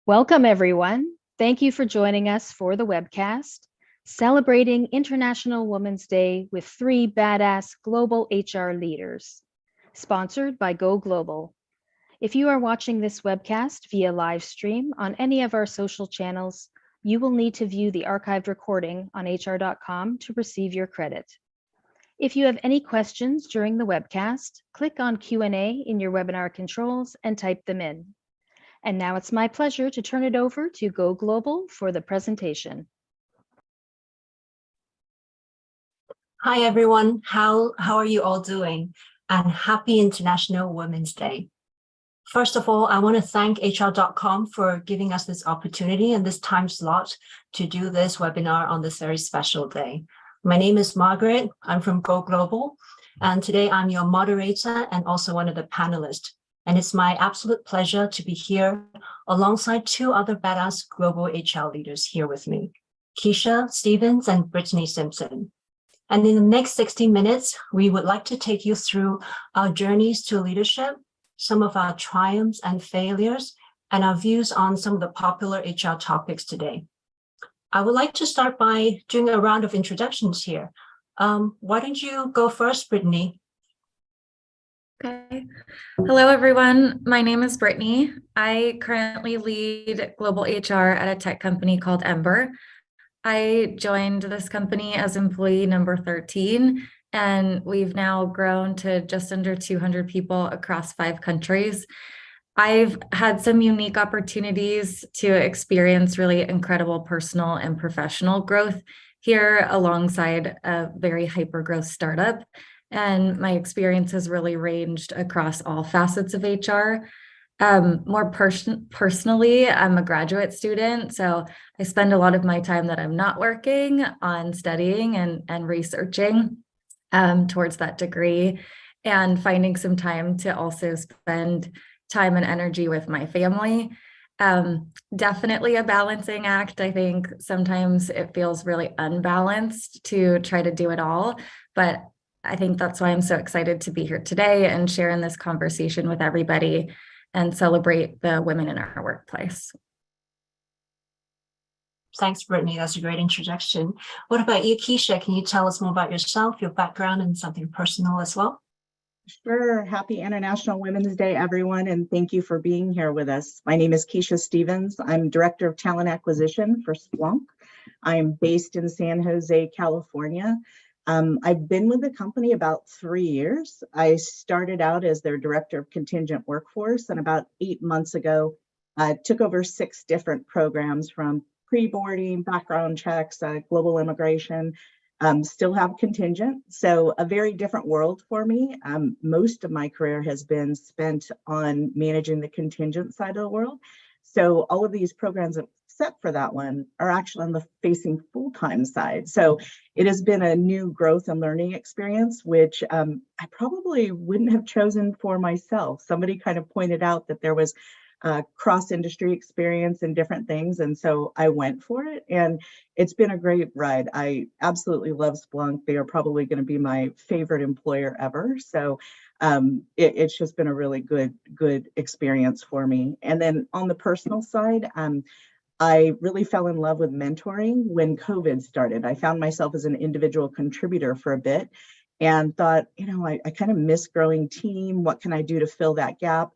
Welcome, everyone. Thank you for joining us for the webcast, celebrating International Women's Day with three badass global HR leaders, sponsored by Go Global. If you are watching this webcast via live stream on any of our social channels, you will need to view the archived recording on HR.com to receive your credit. If you have any questions during the webcast, click on Q&A in your webinar controls and type them in. And now it's my pleasure to turn it over to Go Global for the presentation. Hi, everyone. How are you all doing? And happy International Women's Day. First of all, I want to thank HR.com for giving us this opportunity and this time slot to do this webinar on this very special day. My name is Margaret. I'm from Go Global. And today I'm your moderator and also one of the panelists. And it's my absolute pleasure to be here alongside two other badass global HR leaders here with me, Keisha Stevens and Brittany Simpson. And in the next 60 minutes, we would like to take you through our journeys to leadership, some of our triumphs and failures, and our views on some of the popular HR topics today. I would like to start by doing a round of introductions here. Why don't you go first, Brittany? Okay. Hello, everyone. My name is Brittany. I currently lead global HR at a tech company called Ember. I joined this company as employee number 13, and we've now grown to just under 200 people across 5 countries. I've had some unique opportunities to experience really incredible personal and professional growth here alongside a very hyper-growth startup. And my experience has really ranged across all facets of HR. More personally, I'm a graduate student, so I spend a lot of my time that I'm not working on studying and researching towards that degree, and finding some time to also spend time and energy with my family. Definitely a balancing act. I think sometimes it feels really unbalanced to try to do it all, but I think that's why I'm so excited to be here today and share in this conversation with everybody and celebrate the women in our workplace. Thanks, Brittany. That's a great introduction. What about you, Keisha? Can you tell us more about yourself, your background, and something personal as well? Sure. Happy International Women's Day, everyone, and thank you for being here with us. My name is Keisha Stevens. I'm Director of Talent Acquisition for Splunk. I'm based in San Jose, California. I've been with the company about 3 years. I started out as their Director of Contingent Workforce, and about 8 months ago, took over 6 different programs from pre-boarding, background checks, global immigration, still have contingent. So a very different world for me. Most of my career has been spent on managing the contingent side of the world. So all of these programs, except for that one, are actually on the facing full-time side. So it has been a new growth and learning experience, which I probably wouldn't have chosen for myself. Somebody kind of pointed out that there was cross-industry experience and different things, and so I went for it, and it's been a great ride. I absolutely love Splunk. They are probably going to be my favorite employer ever. So it's just been a really good experience for me. And then on the personal side, I really fell in love with mentoring when COVID started. I found myself as an individual contributor for a bit and thought, I kind of miss growing team. What can I do to fill that gap?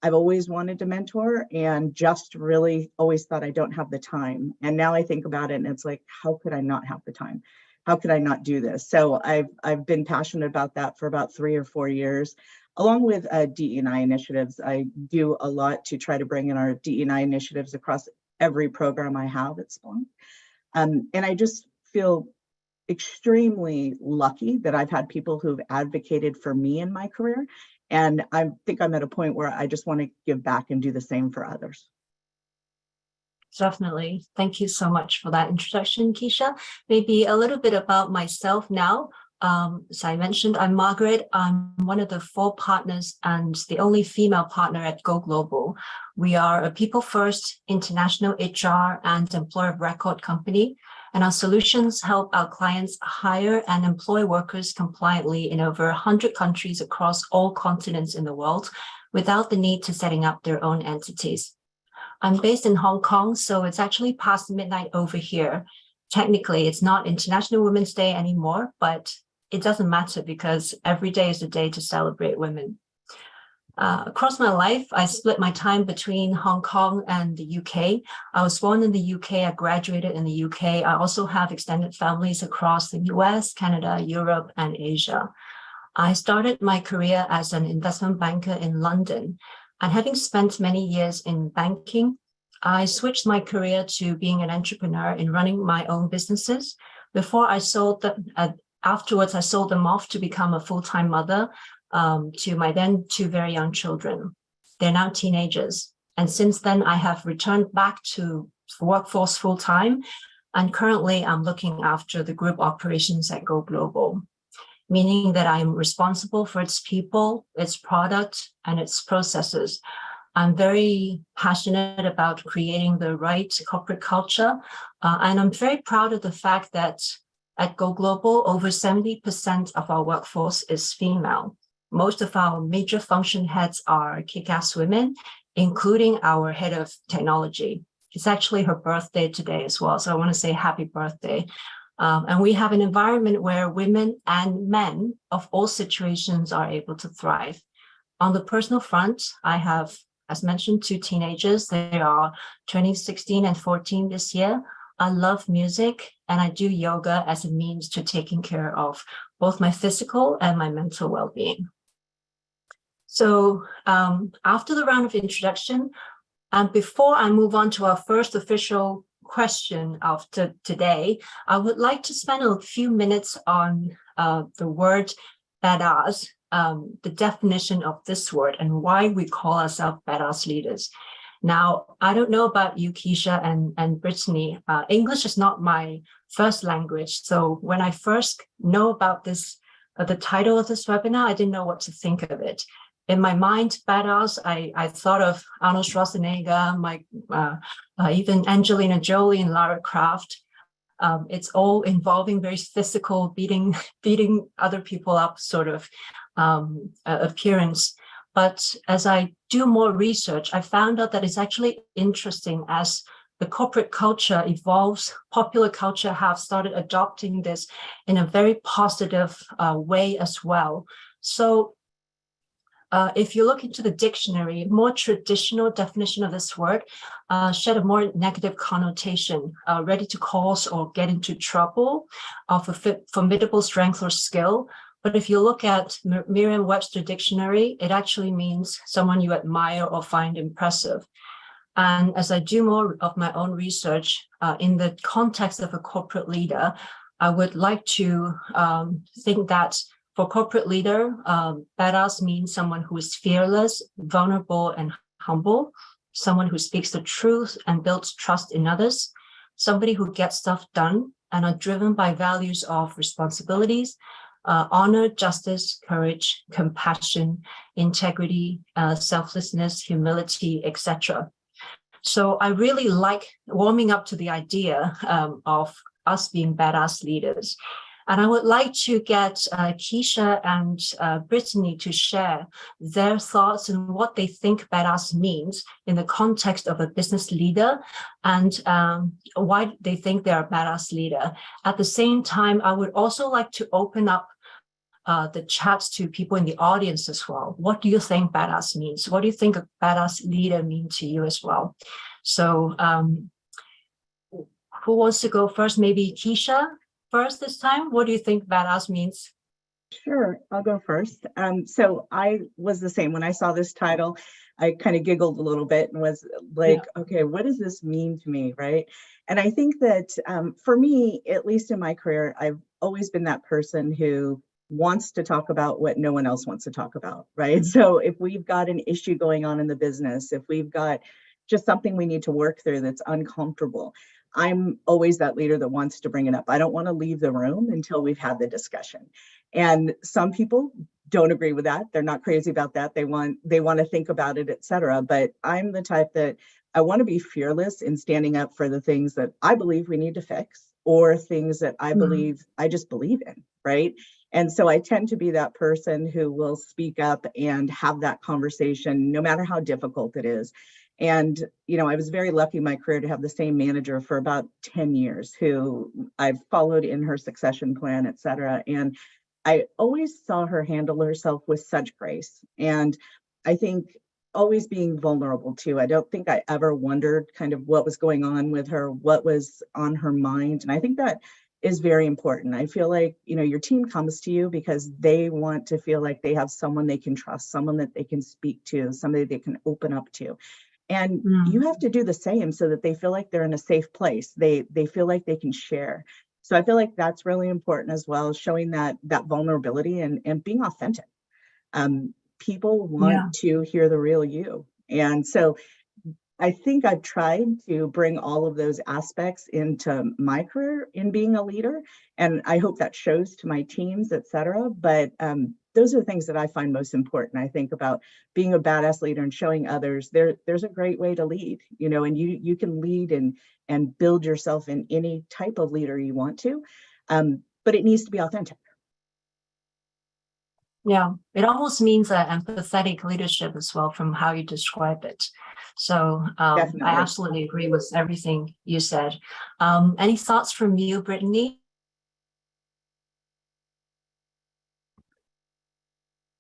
I've always wanted to mentor and just really always thought I don't have the time. And now I think about it and it's like, how could I not have the time? How could I not do this? So I've been passionate about that for about 3 or 4 years. Along with DE&I initiatives, I do a lot to try to bring in our DE&I initiatives across every program I have at Splunk. And I just feel extremely lucky that I've had people who've advocated for me in my career. And I think I'm at a point where I just want to give back and do the same for others. Definitely. Thank you so much for that introduction, Keisha. Maybe a little bit about myself now. As I mentioned, I'm Margaret. I'm one of the 4 partners and the only female partner at Go Global. We are a people-first international HR and employer of record company, and our solutions help our clients hire and employ workers compliantly in over 100 countries across all continents in the world without the need to setting up their own entities. I'm based in Hong Kong, so it's actually past midnight over here. Technically, it's not International Women's Day anymore, but it doesn't matter because every day is a day to celebrate women. Across my life, I split my time between Hong Kong and the UK. I was born in the UK. I graduated in the UK. I also have extended families across the US, Canada, Europe, and Asia. I started my career as an investment banker in London. And having spent many years in banking, I switched my career to being an entrepreneur in running my own businesses. Before I sold them, afterwards, I sold them off to become a full-time mother to my then two very young children. They're now teenagers. And since then, I have returned back to workforce full-time. And currently, I'm looking after the group operations at Go Global, meaning that I'm responsible for its people, its product, and its processes. I'm very passionate about creating the right corporate culture. And I'm very proud of the fact that at Go Global, over 70% of our workforce is female. Most of our major function heads are kick-ass women, including our head of technology. It's actually her birthday today as well, so I want to say happy birthday. And we have an environment where women and men of all situations are able to thrive. On the personal front, I have, as mentioned, two teenagers. They are turning 16 and 14 this year. I love music, and I do yoga as a means to taking care of both my physical and my mental well-being. So after the round of introduction, and before I move on to our first official question of today, I would like to spend a few minutes on the word badass, the definition of this word, and why we call ourselves badass leaders. Now, I don't know about you, Keisha and Brittany. English is not my first language. So when I first know about this, the title of this webinar, I didn't know what to think of it. In my mind, badass, I thought of Arnold Schwarzenegger, even Angelina Jolie and Lara Croft. It's all involving very physical, beating other people up sort of appearance. But as I do more research, I found out that it's actually interesting as the corporate culture evolves, popular culture have started adopting this in a very positive way as well. So if you look into the dictionary, more traditional definition of this word shed a more negative connotation, ready to cause or get into trouble, of a formidable strength or skill. But if you look at Merriam-Webster dictionary, it actually means someone you admire or find impressive. And as I do more of my own research in the context of a corporate leader, I would like to think that for corporate leader, badass means someone who is fearless, vulnerable, and humble, someone who speaks the truth and builds trust in others, somebody who gets stuff done and are driven by values of responsibilities, honor, justice, courage, compassion, integrity, selflessness, humility, etc. So I really like warming up to the idea of us being badass leaders. And I would like to get Keisha and Brittany to share their thoughts and what they think badass means in the context of a business leader and why they think they're a badass leader. At the same time, I would also like to open up the chats to people in the audience as well. What do you think badass means? What do you think a badass leader means to you as well? So who wants to go first? Maybe Keisha first this time. What do you think badass means? Sure, I'll go first. So I was the same. When I saw this title, I kind of giggled a little bit and was like, okay, what does this mean to me, right? And I think that for me, at least in my career, I've always been that person who wants to talk about what no one else wants to talk about, right? So if we've got an issue going on in the business, if we've got just something we need to work through that's uncomfortable, I'm always that leader that wants to bring it up. I don't want to leave the room until we've had the discussion. And some people don't agree with that. They're not crazy about that. They want to think about it, et cetera. But I'm the type that I want to be fearless in standing up for the things that I believe we need to fix or things that I believe, I just believe in, right? And so I tend to be that person who will speak up and have that conversation, no matter how difficult it is. And, I was very lucky in my career to have the same manager for about 10 years who I've followed in her succession plan, et cetera. And I always saw her handle herself with such grace. And I think always being vulnerable too. I don't think I ever wondered kind of what was going on with her, what was on her mind. And I think that is very important. I feel like, your team comes to you because they want to feel like they have someone they can trust, someone that they can speak to, somebody they can open up to. And you have to do the same so that they feel like they're in a safe place. They feel like they can share. So I feel like that's really important as well, showing that vulnerability and being authentic. People want to hear the real you. And so I think I've tried to bring all of those aspects into my career in being a leader. And I hope that shows to my teams, et cetera. But those are the things that I find most important. I think about being a badass leader and showing others there's a great way to lead, and you can lead and build yourself in any type of leader you want to. But it needs to be authentic. Yeah, it almost means empathetic leadership as well from how you describe it. So I absolutely agree with everything you said. Any thoughts from you, Brittany?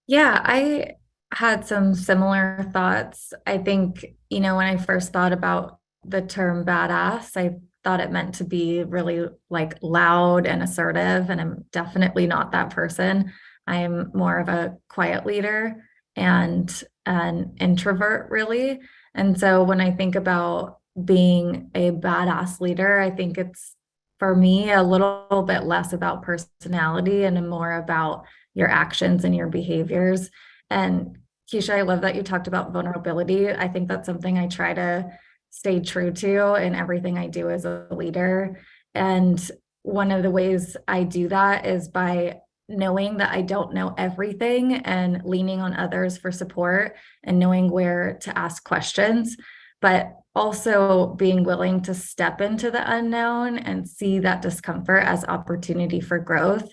Yeah, I had some similar thoughts. I think, when I first thought about the term badass, I thought it meant to be really like loud and assertive, and I'm definitely not that person. I'm more of a quiet leader and an introvert, really. And so when I think about being a badass leader, I think it's for me a little bit less about personality and more about your actions and your behaviors. And Keisha, I love that you talked about vulnerability. I think that's something I try to stay true to in everything I do as a leader. And one of the ways I do that is by knowing that I don't know everything and leaning on others for support and knowing where to ask questions, but also being willing to step into the unknown and see that discomfort as opportunity for growth.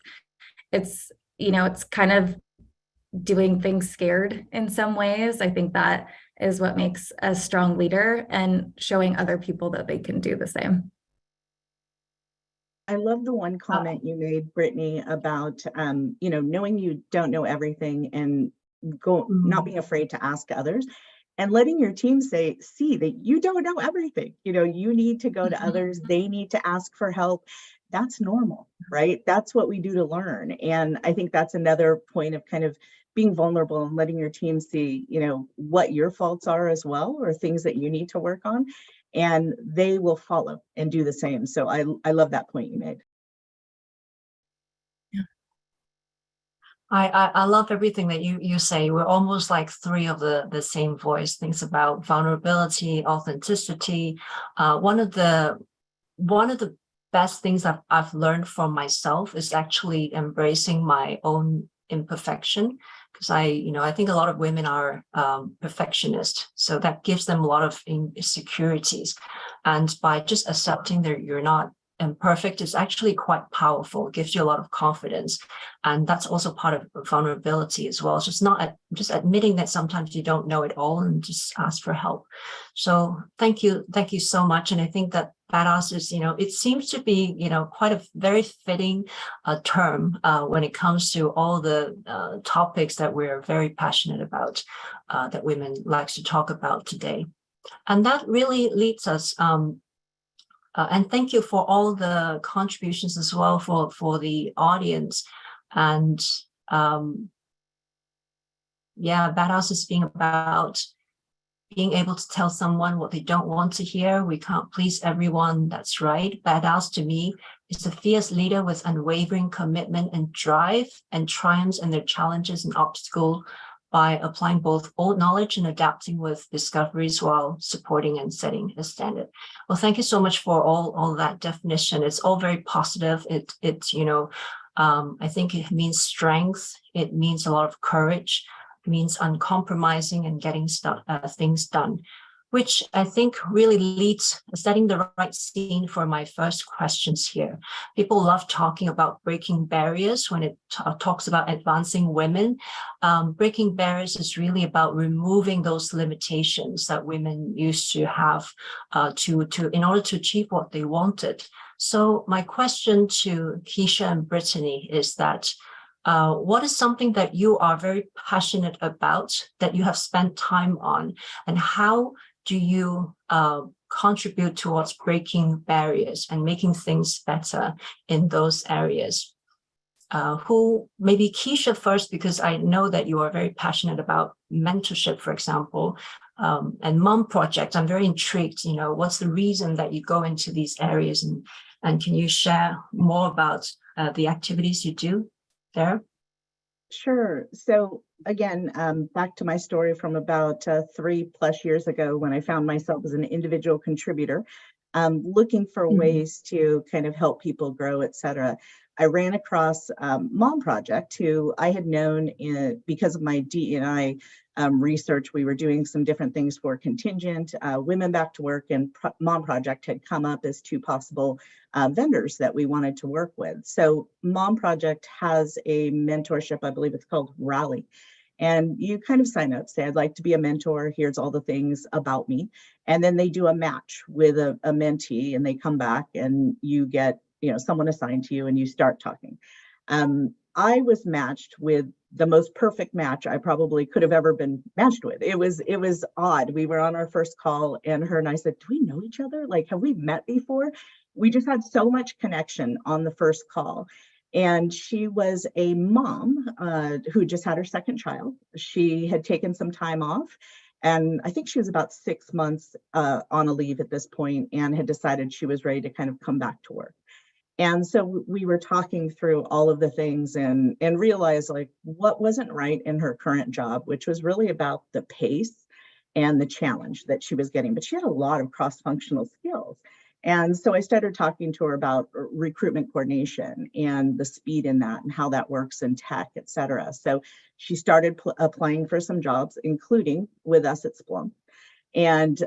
It's kind of doing things scared in some ways. I think that is what makes a strong leader, and showing other people that they can do the same. I love the one comment you made, Brittany, about knowing you don't know everything and not being afraid to ask others, and letting your team see that you don't know everything. You need to go to others. They need to ask for help. That's normal, right? That's what we do to learn. And I think that's another point of kind of being vulnerable and letting your team see, what your faults are as well, or things that you need to work on, and they will follow and do the same. So I love that point you made. I love everything that you say. We're almost like three of the same voice. Things about vulnerability, authenticity. One of the best things I've learned from myself is actually embracing my own imperfection, because I think a lot of women are perfectionist, so that gives them a lot of insecurities, and by just accepting that you're not imperfect is actually quite powerful. It gives you a lot of confidence, and that's also part of vulnerability as well. It's just admitting that sometimes you don't know it all and just ask for help. So thank you so much. And I think that badass is, it seems to be, quite a very fitting term when it comes to all the topics that we're very passionate about, that women likes to talk about today. And that really leads us, and thank you for all the contributions as well for the audience. And badass is being about being able to tell someone what they don't want to hear. We can't please everyone. That's right. Badass to me is a fierce leader with unwavering commitment and drive, and triumphs in their challenges and obstacles by applying both old knowledge and adapting with discoveries while supporting and setting a standard. Well, thank you so much for all that definition. It's all very positive. It's I think it means strength. It means a lot of courage. It means uncompromising and getting things done. which I think really leads, setting the right scene for my first questions here. People love talking about breaking barriers when it talks about advancing women. Breaking barriers is really about removing those limitations that women used to have in order to achieve what they wanted. So my question to Keisha and Brittany is that what is something that you are very passionate about, that you have spent time on, and how do you contribute towards breaking barriers and making things better in those areas? Maybe Keisha first, because I know that you are very passionate about mentorship, for example, and mom projects. I'm very intrigued, what's the reason that you go into these areas, and can you share more about the activities you do there? Sure. So again, back to my story from about 3+ years ago when I found myself as an individual contributor, looking for ways to kind of help people grow, et cetera. I ran across Mom Project, who I had known because of my DE&I research. We were doing some different things for contingent, Women Back to Work, and Mom Project had come up as two possible vendors that we wanted to work with. So Mom Project has a mentorship, I believe it's called Rally. And you kind of sign up, say, I'd like to be a mentor. Here's all the things about me. And then they do a match with a mentee, and they come back and you get, someone assigned to you and you start talking. I was matched with the most perfect match I probably could have ever been matched with. It was odd. We were on our first call, and her and I said, do we know each other? Like, have we met before? We just had so much connection on the first call. And she was a mom who just had her second child. She had taken some time off, and I think she was about 6 months on a leave at this point, and had decided she was ready to kind of come back to work. And so we were talking through all of the things and realized like what wasn't right in her current job, which was really about the pace and the challenge that she was getting. But she had a lot of cross-functional skills. And so I started talking to her about recruitment coordination and the speed in that and how that works in tech, et cetera. So she started applying for some jobs, including with us at Splunk. And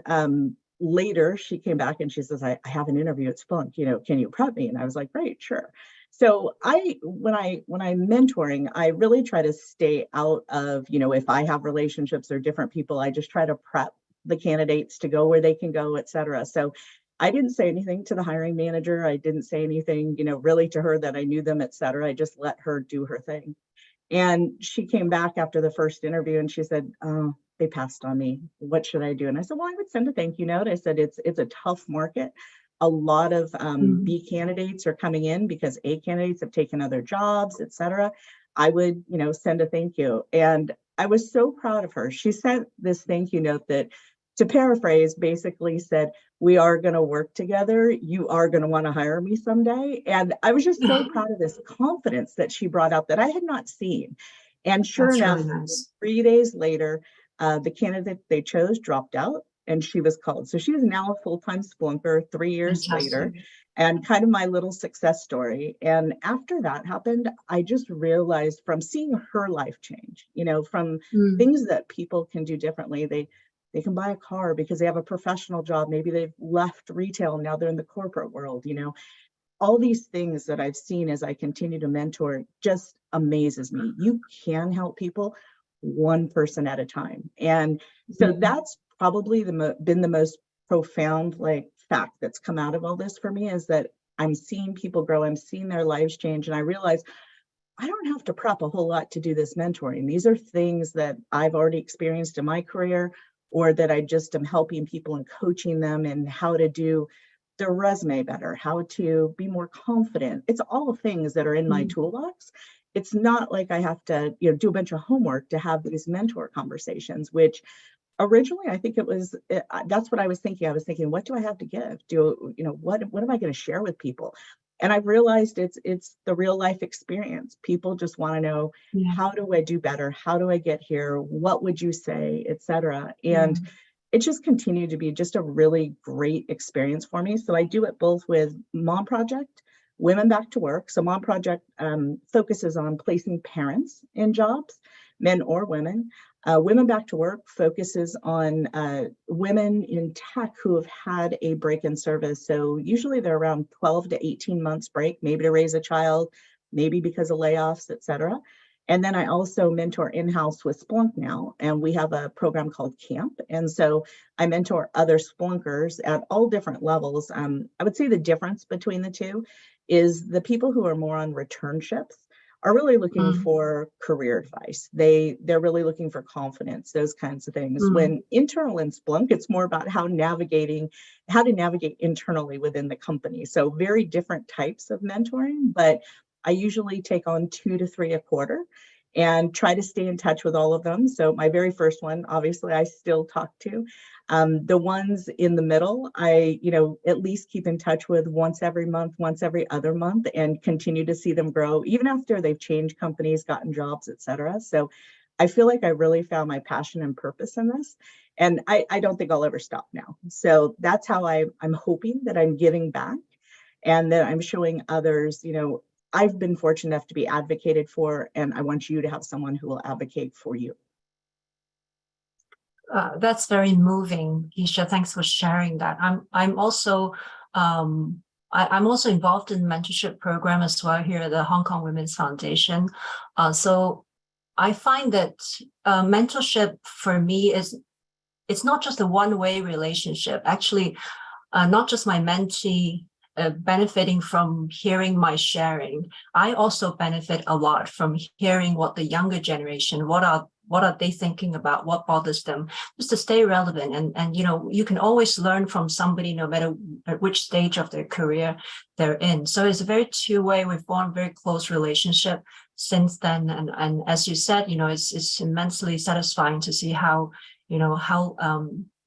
later she came back and she says, I have an interview at Splunk, can you prep me? And I was like, great, sure. So when I'm mentoring, I really try to stay out of, if I have relationships or different people, I just try to prep the candidates to go where they can go, et cetera. So I didn't say anything to the hiring manager. I didn't say anything, really to her that I knew them, et cetera. I just let her do her thing. And she came back after the first interview and she said, oh, they passed on me. What should I do? And I said, well, I would send a thank you note. I said, it's a tough market. A lot of B candidates are coming in because A candidates have taken other jobs, et cetera. I would, send a thank you. And I was so proud of her. She sent this thank you note that, to paraphrase, basically said, we are going to work together. You are going to want to hire me someday. And I was just so proud of this confidence that she brought out that I had not seen. And sure enough, really nice. 3 days later, the candidate they chose dropped out and she was called. So she is now a full-time Splunker 3 years later, and kind of my little success story. And after that happened, I just realized from seeing her life change, from things that people can do differently. They can buy a car because they have a professional job. Maybe they've left retail and now they're in the corporate world. All these things that I've seen as I continue to mentor just amazes me. You can help people one person at a time. And so that's probably been the most profound fact that's come out of all this for me, is that I'm seeing people grow. I'm seeing their lives change. And I realize I don't have to prep a whole lot to do this mentoring. These are things that I've already experienced in my career, or that I just am helping people and coaching them in how to do their resume better, how to be more confident. It's all things that are in my toolbox. It's not like I have to, do a bunch of homework to have these mentor conversations, which originally I think that's what I was thinking. I was thinking, what do I have to give? What am I going to share with people? And I've realized it's the real life experience. People just want to know, how do I do better? How do I get here? What would you say, et cetera? And it just continued to be just a really great experience for me. So I do it both with Mom Project, Women Back to Work. So Mom Project focuses on placing parents in jobs, men or women. Women Back to Work focuses on women in tech who have had a break in service. So usually they're around 12 to 18 months break, maybe to raise a child, maybe because of layoffs, et cetera. And then I also mentor in-house with Splunk now, and we have a program called Camp. And so I mentor other Splunkers at all different levels. I would say the difference between the two is the people who are more on returnships are really looking for career advice. They're really looking for confidence, those kinds of things. When internal in Splunk, it's more about how to navigate internally within the company. So very different types of mentoring, but I usually take on 2 to 3 a quarter and try to stay in touch with all of them. So my very first one, obviously, I still talk to. The ones in the middle, I, at least keep in touch with once every month, once every other month, and continue to see them grow, even after they've changed companies, gotten jobs, et cetera. So I feel like I really found my passion and purpose in this. And I don't think I'll ever stop now. So that's how I'm hoping that I'm giving back and that I'm showing others, I've been fortunate enough to be advocated for, and I want you to have someone who will advocate for you. That's very moving, Keisha. Thanks for sharing that. I'm also involved in the mentorship program as well here at the Hong Kong Women's Foundation. So I find that mentorship for me it's not just a one-way relationship. Actually, not just my mentee benefiting from hearing my sharing. I also benefit a lot from hearing what the younger generation, what are they thinking about, what bothers them, just to stay relevant. And you can always learn from somebody no matter at which stage of their career they're in. So it's a very two-way. We've formed a very close relationship since then. And as you said, it's immensely satisfying to see how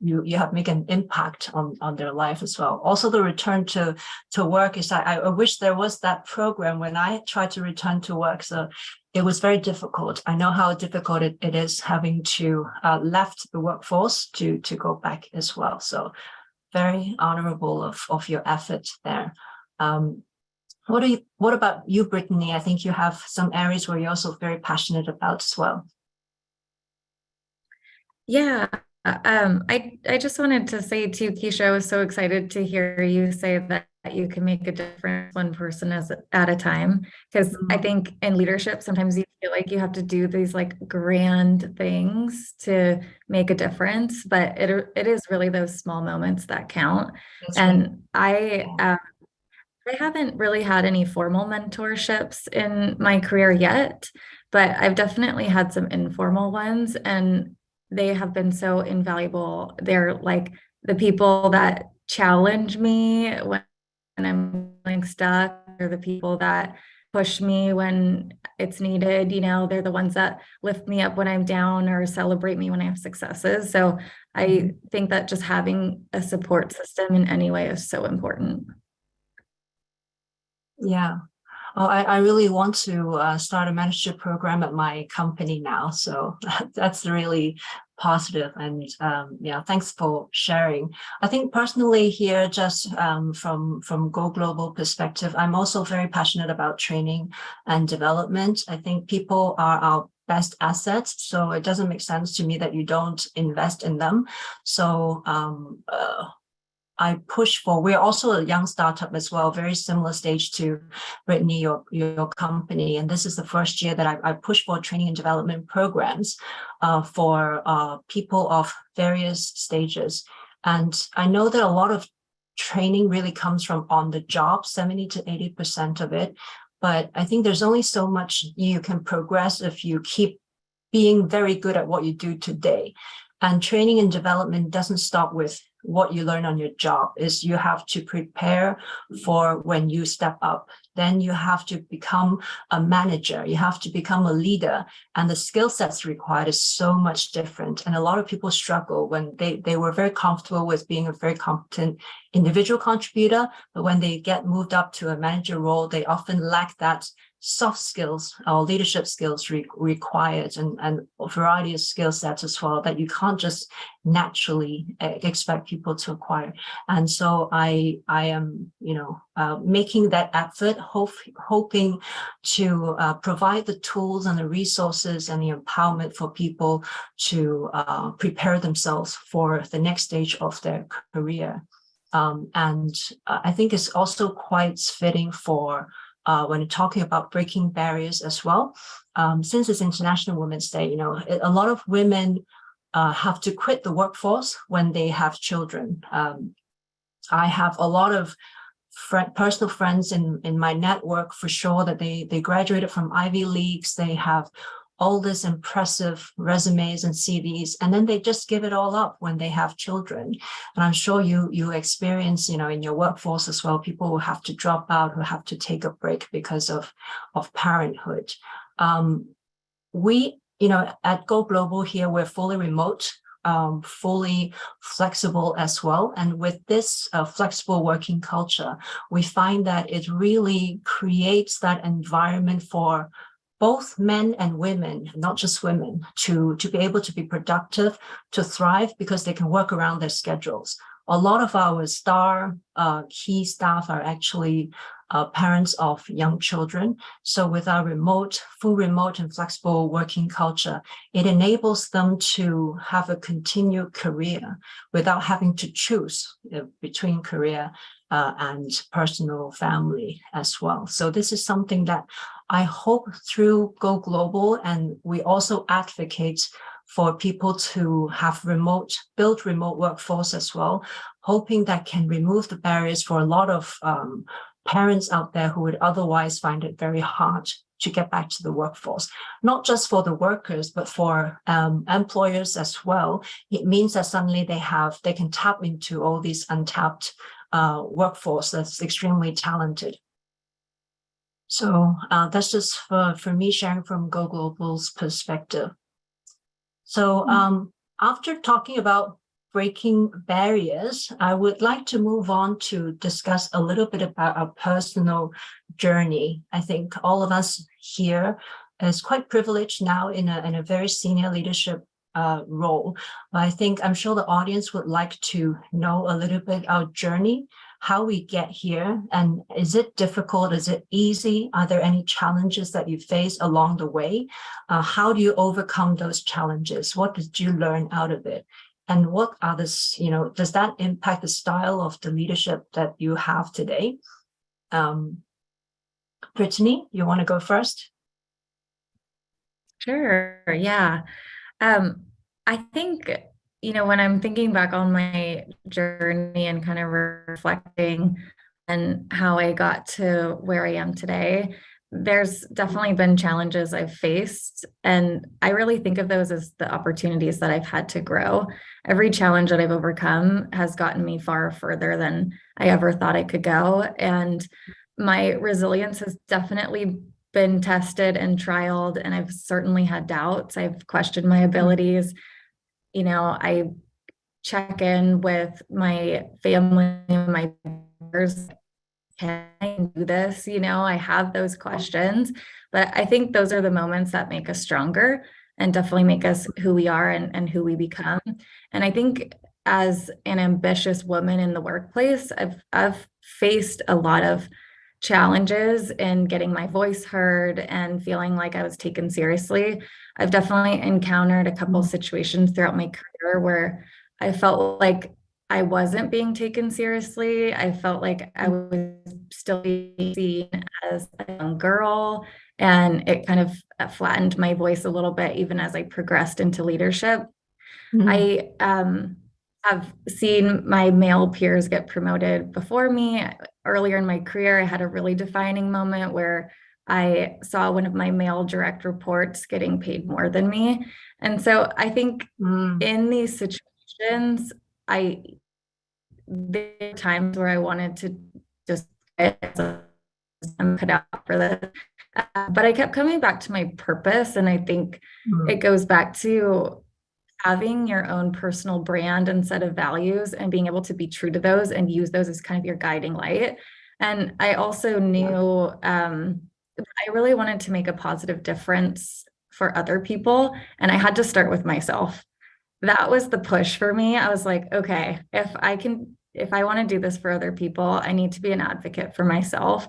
you have made an impact on their life as well. Also, the return to work is I wish there was that program when I tried to return to work. So it was very difficult. I know how difficult it is having to left the workforce to go back as well. So very honorable of your effort there. What about you, Brittany? I think you have some areas where you're also very passionate about as well. Yeah. I just wanted to say too, Keisha, I was so excited to hear you say that you can make a difference one person at a time. Because I think in leadership, sometimes you feel like you have to do these like grand things to make a difference, but it is really those small moments that count. That's and right. I haven't really had any formal mentorships in my career yet, but I've definitely had some informal ones, and they have been so invaluable. They're like the people that challenge me when I'm feeling stuck, or the people that push me when it's needed. They're the ones that lift me up when I'm down or celebrate me when I have successes. So I think that just having a support system in any way is so important. Yeah. Oh, I really want to start a mentorship program at my company now. So that's really positive. And thanks for sharing. I think personally here, just from Go Global perspective, I'm also very passionate about training and development. I think people are our best assets. So it doesn't make sense to me that you don't invest in them. So I push for, we're also a young startup as well, very similar stage to Brittany, your company. And this is the first year that I push for training and development programs for people of various stages. And I know that a lot of training really comes from on the job, 70 to 80% of it. But I think there's only so much you can progress if you keep being very good at what you do today. And training and development doesn't stop with what you learn on your job. Is you have to prepare for when you step up. Then you have to become a manager. You have to become a leader. And the skill sets required is so much different. And a lot of people struggle when they were very comfortable with being a very competent individual contributor. But when they get moved up to a manager role, they often lack that soft skills or leadership skills required, and a variety of skill sets as well that you can't just naturally expect people to acquire. And so I am, making that effort, hoping to provide the tools and the resources and the empowerment for people to prepare themselves for the next stage of their career. And I think it's also quite fitting for when talking about breaking barriers as well. Since it's International Women's Day, a lot of women have to quit the workforce when they have children. I have a lot of personal friends in my network for sure that they graduated from Ivy Leagues. They have all this impressive resumes and CVs, and then they just give it all up when they have children. And I'm sure you experience, in your workforce as well, people who have to drop out, who have to take a break because of parenthood. We, at Go Global here, we're fully remote, fully flexible as well. And with this flexible working culture, we find that it really creates that environment for both men and women, not just women, to be able to be productive, to thrive, because they can work around their schedules. A lot of our key staff are actually parents of young children. So with our full remote and flexible working culture, it enables them to have a continued career without having to choose between career and personal family as well. So this is something that I hope through Go Global, and we also advocate for people to have build remote workforce as well, hoping that can remove the barriers for a lot of parents out there who would otherwise find it very hard to get back to the workforce. Not just for the workers, but for employers as well. It means that suddenly they can tap into all these untapped workforce that's extremely talented. So that's just for me sharing from Go Global's perspective. So after talking about breaking barriers, I would like to move on to discuss a little bit about our personal journey. I think all of us here is quite privileged now in a very senior leadership role. But I'm sure the audience would like to know a little bit our journey, how we get here, and is it difficult? Is it easy? Are there any challenges that you face along the way? How do you overcome those challenges? What did you learn out of it? And what are does that impact the style of the leadership that you have today? Brittany, you want to go first? Sure, yeah. I think, when I'm thinking back on my journey and kind of reflecting on how I got to where I am today, there's definitely been challenges I've faced, and I really think of those as the opportunities that I've had to grow. Every challenge that I've overcome has gotten me far further than I ever thought I could go. And my resilience has definitely been tested and trialed, and I've certainly had doubts. I've questioned my abilities. I check in with my family, my peers. Can I do this? I have those questions, but I think those are the moments that make us stronger and definitely make us who we are and who we become. And I think as an ambitious woman in the workplace, I've faced a lot of challenges in getting my voice heard and feeling like I was taken seriously. I've definitely encountered a couple situations throughout my career where I felt like I wasn't being taken seriously. I felt like I was still being seen as a young girl, and it kind of flattened my voice a little bit, even as I progressed into leadership. I have seen my male peers get promoted before me. Earlier in my career, I had a really defining moment where I saw one of my male direct reports getting paid more than me. And so I think in these situations, there were times where I wanted to just I'm cut out for this. But I kept coming back to my purpose. And I think it goes back to having your own personal brand and set of values and being able to be true to those and use those as kind of your guiding light. And I also knew I really wanted to make a positive difference for other people, and I had to start with myself. That was the push for me. I was like, okay, if I want to do this for other people, I need to be an advocate for myself.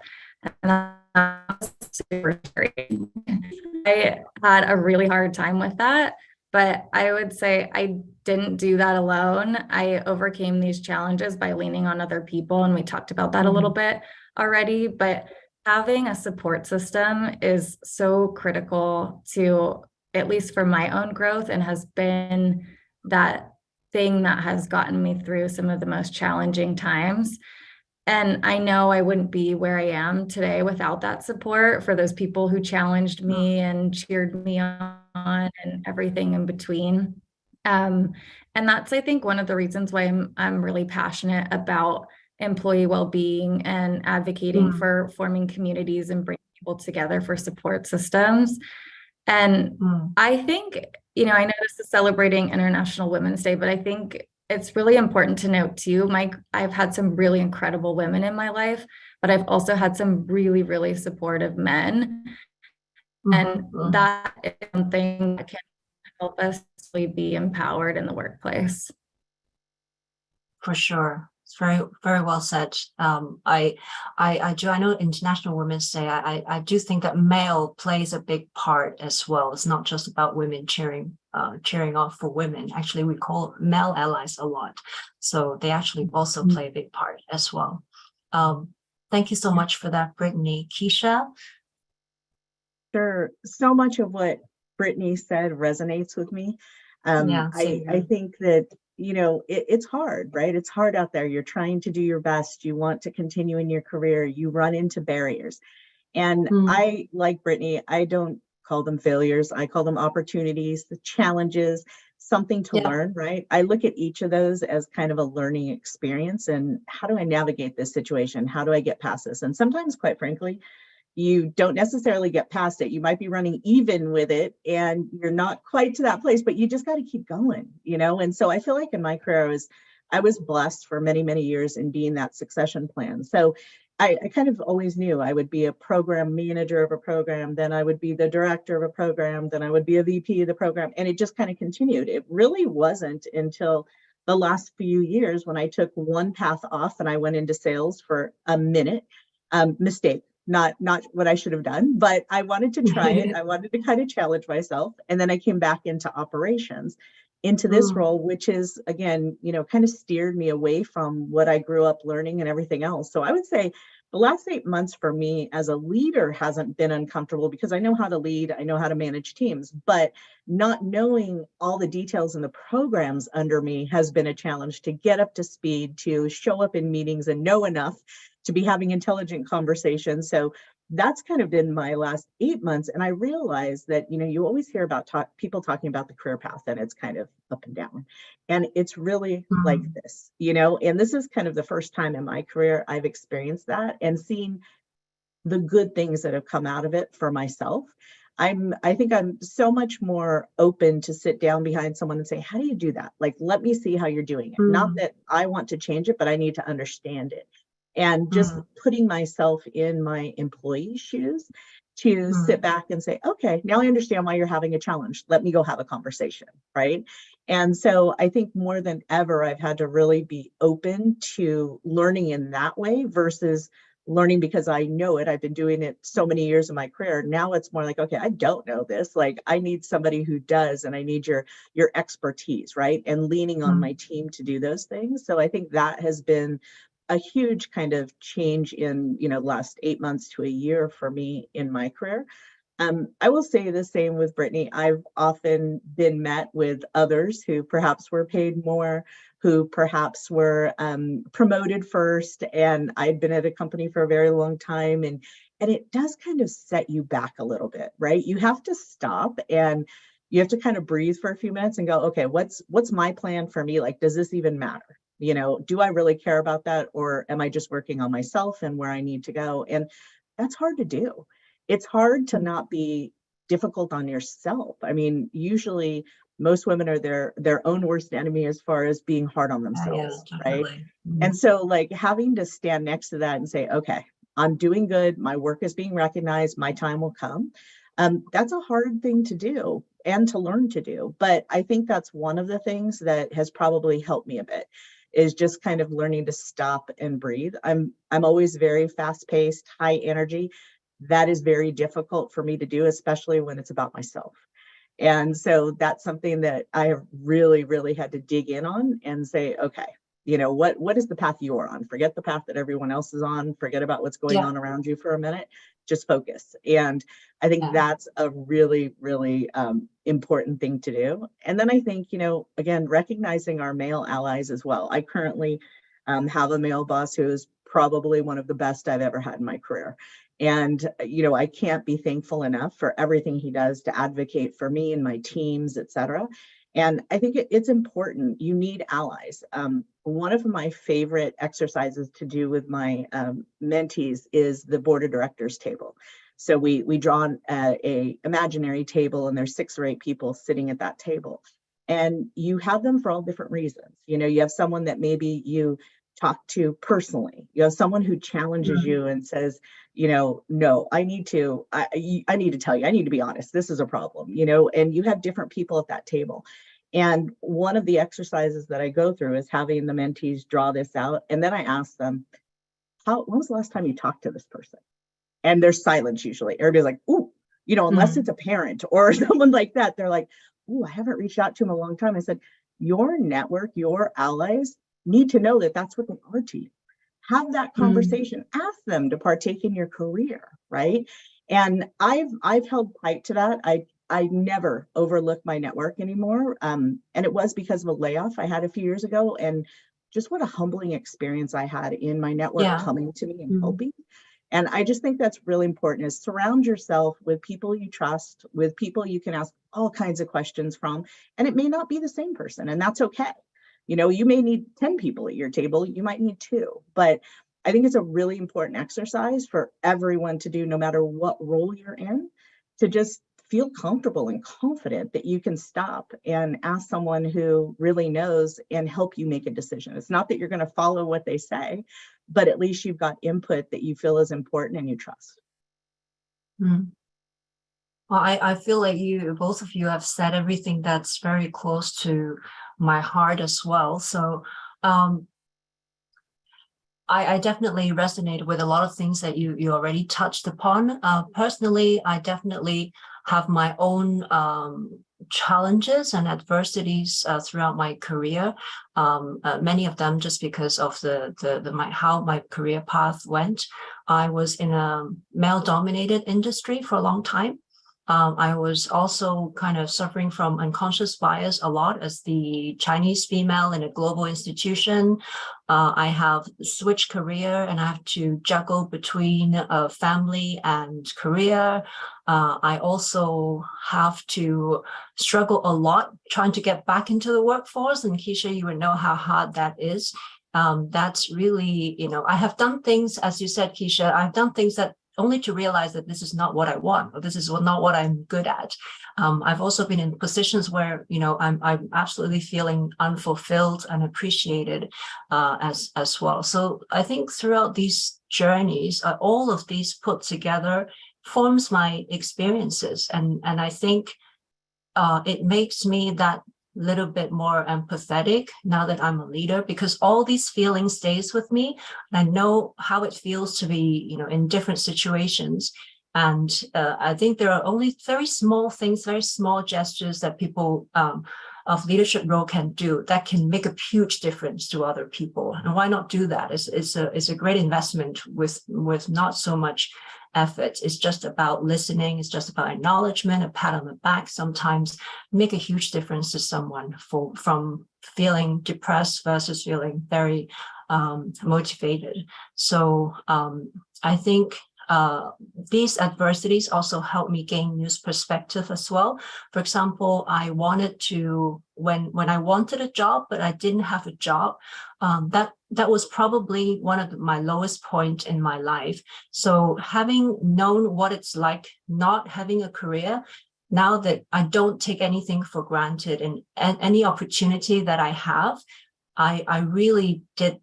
And that was super scary. I had a really hard time with that, but I would say I didn't do that alone. I overcame these challenges by leaning on other people, and we talked about that a little bit already, but having a support system is so critical to, at least for my own growth, and has been that thing that has gotten me through some of the most challenging times. And I know I wouldn't be where I am today without that support, for those people who challenged me and cheered me on and everything in between. And that's, I think, one of the reasons why I'm really passionate about employee well-being and advocating for forming communities and bringing people together for support systems. And I think, I know this is celebrating International Women's Day, but I think it's really important to note too, I've had some really incredible women in my life, but I've also had some really, really supportive men. And that is something that can help us really be empowered in the workplace. For sure. It's very, very well said. I know International Women's Day. I do think that male plays a big part as well. It's not just about women cheering off for women. Actually, we call male allies a lot, so they actually also play a big part as well. Thank you so much for that, Brittany. Keisha? Sure. So much of what Brittany said resonates with me. I think that, it's hard, right? It's hard out there. You're trying to do your best. You want to continue in your career. You run into barriers. And I, like Brittany, I don't call them failures. I call them opportunities, the challenges, something to learn, right? I look at each of those as kind of a learning experience. And how do I navigate this situation? How do I get past this? And sometimes, quite frankly, you don't necessarily get past it. You might be running even with it and you're not quite to that place, but you just got to keep going, And so I feel like in my career, I was blessed for many, many years in being that succession plan. So I kind of always knew I would be a program manager of a program, then I would be the director of a program, then I would be a VP of the program. And it just kind of continued. It really wasn't until the last few years when I took one path off and I went into sales for a minute. Mistake. Not what I should have done, but I wanted to try it. I wanted to kind of challenge myself. And then I came back into operations, into this role, which is, again, kind of steered me away from what I grew up learning and everything else. So I would say the last 8 months for me as a leader hasn't been uncomfortable, because I know how to lead, I know how to manage teams, but not knowing all the details in the programs under me has been a challenge to get up to speed, to show up in meetings and know enough to be having intelligent conversations. So that's kind of been my last 8 months. And I realized that, you always hear about people talking about the career path and it's kind of up and down. And it's really like this, and this is kind of the first time in my career I've experienced that and seen the good things that have come out of it for myself. I think I'm so much more open to sit down behind someone and say, how do you do that? Like, let me see how you're doing it. Not that I want to change it, but I need to understand it. And just putting myself in my employee's shoes to sit back and say, okay, now I understand why you're having a challenge. Let me go have a conversation, right? And so I think more than ever, I've had to really be open to learning in that way versus learning because I know it. I've been doing it so many years in my career. Now it's more like, okay, I don't know this. Like, I need somebody who does, and I need your expertise, right? And leaning on my team to do those things. So I think that has been a huge kind of change in, last 8 months to a year for me in my career. I will say the same with Brittany. I've often been met with others who perhaps were paid more, who perhaps were promoted first, and I'd been at a company for a very long time, and it does kind of set you back a little bit, right? You have to stop and you have to kind of breathe for a few minutes and go, okay, what's my plan for me? Like, does this even matter? Do I really care about that? Or am I just working on myself and where I need to go? And that's hard to do. It's hard to not be difficult on yourself. I mean, usually most women are their own worst enemy as far as being hard on themselves, right? And so, like, having to stand next to that and say, okay, I'm doing good. My work is being recognized. My time will come. That's a hard thing to do and to learn to do. But I think that's one of the things that has probably helped me a bit, is just kind of learning to stop and breathe. I'm always very fast paced, high energy. That is very difficult for me to do, especially when it's about myself. And so that's something that I have really, really had to dig in on and say, okay, what is the path you're on? Forget the path that everyone else is on. Forget about what's going Yeah. on around you for a minute. Just focus. And I think Yeah. that's a really, really important thing to do. And then I think, again, recognizing our male allies as well. I currently have a male boss who is probably one of the best I've ever had in my career. And, I can't be thankful enough for everything he does to advocate for me and my teams, et cetera. And I think it's important. You need allies. One of my favorite exercises to do with my mentees is the board of directors table. So we draw a imaginary table, and there's 6 or 8 people sitting at that table. And you have them for all different reasons. You have someone that maybe you talk to personally. You have someone who challenges you and says, no, I need to tell you, I need to be honest. This is a problem, and you have different people at that table. And one of the exercises that I go through is having the mentees draw this out. And then I ask them, when was the last time you talked to this person? And there's silence usually. Everybody's like, ooh, unless it's a parent or someone like that, they're like, ooh, I haven't reached out to him in a long time. I said, your network, your allies need to know that that's what they are to you. Have that conversation. Ask them to partake in your career, right? And I've held tight to that. I never overlook my network anymore. And it was because of a layoff I had a few years ago. And just what a humbling experience I had in my network coming to me and helping. And I just think that's really important, is surround yourself with people you trust, with people you can ask all kinds of questions from. And it may not be the same person, and that's okay. You may need 10 people at your table, you might need 2, but I think it's a really important exercise for everyone to do, no matter what role you're in, to just feel comfortable and confident that you can stop and ask someone who really knows and help you make a decision. It's not that you're going to follow what they say, but at least you've got input that you feel is important and you trust. Well, I feel like both of you have said everything that's very close to my heart as well. So I definitely resonate with a lot of things that you already touched upon. Personally, I definitely have my own challenges and adversities throughout my career. Many of them just because of how my career path went. I was in a male-dominated industry for a long time. I was also kind of suffering from unconscious bias a lot as the Chinese female in a global institution. I have switched career and I have to juggle between family and career. I also have to struggle a lot trying to get back into the workforce. And Keisha, you would know how hard that is. That's really, I have done things, as you said, Keisha, I've done things that only to realize that this is not what I want, or this is not what I'm good at. I've also been in positions where, I'm absolutely feeling unfulfilled and appreciated as well. So I think throughout these journeys, all of these put together forms my experiences. And I think it makes me that little bit more empathetic now that I'm a leader, because all these feelings stays with me. And I know how it feels to be, in different situations. And I think there are only very small things, very small gestures that people of leadership role can do that can make a huge difference to other people. And why not do that? It's a great investment with not so much effort. It's just about listening. It's just about acknowledgement, a pat on the back. Sometimes make a huge difference to someone from feeling depressed versus feeling very motivated. So I think these adversities also help me gain new perspective as well. For example, I wanted to, when I wanted a job, but I didn't have a job, that was probably one of my lowest point in my life. So having known what it's like not having a career, now that I don't take anything for granted, and any opportunity that I have, I really did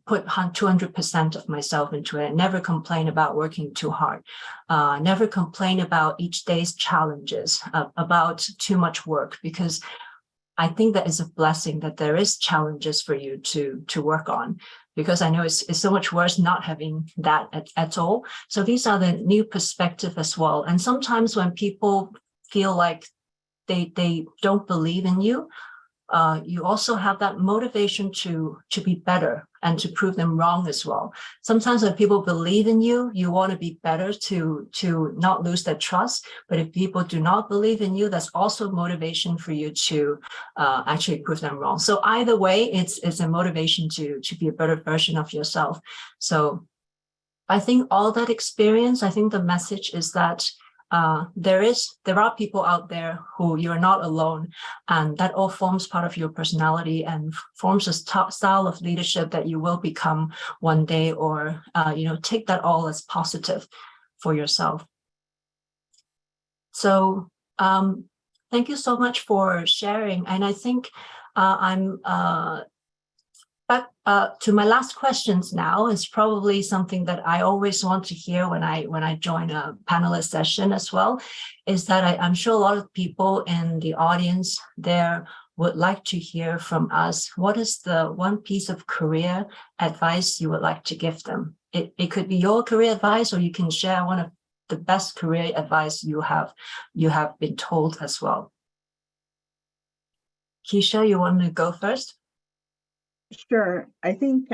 put 200% of myself into it. Never complain about working too hard. Never complain about each day's challenges, about too much work, because I think that is a blessing that there is challenges for you to work on, because I know it's so much worse not having that at all. So these are the new perspective as well. And sometimes when people feel like they don't believe in you, you also have that motivation to be better and to prove them wrong as well. Sometimes when people believe in you, you want to be better to not lose their trust. But if people do not believe in you, that's also motivation for you to actually prove them wrong. So either way, it's a motivation to be a better version of yourself. So I think all that experience, I think the message is that there are people out there who you're not alone, and that all forms part of your personality and forms a style of leadership that you will become one day, or take that all as positive for yourself. So thank you so much for sharing. And I think I'm back to my last questions now. Is probably something that I always want to hear when I join a panelist session as well, is that I'm sure a lot of people in the audience there would like to hear from us. What is the one piece of career advice you would like to give them? It could be your career advice, or you can share one of the best career advice you have been told as well. Keisha, you want to go first? Sure. I think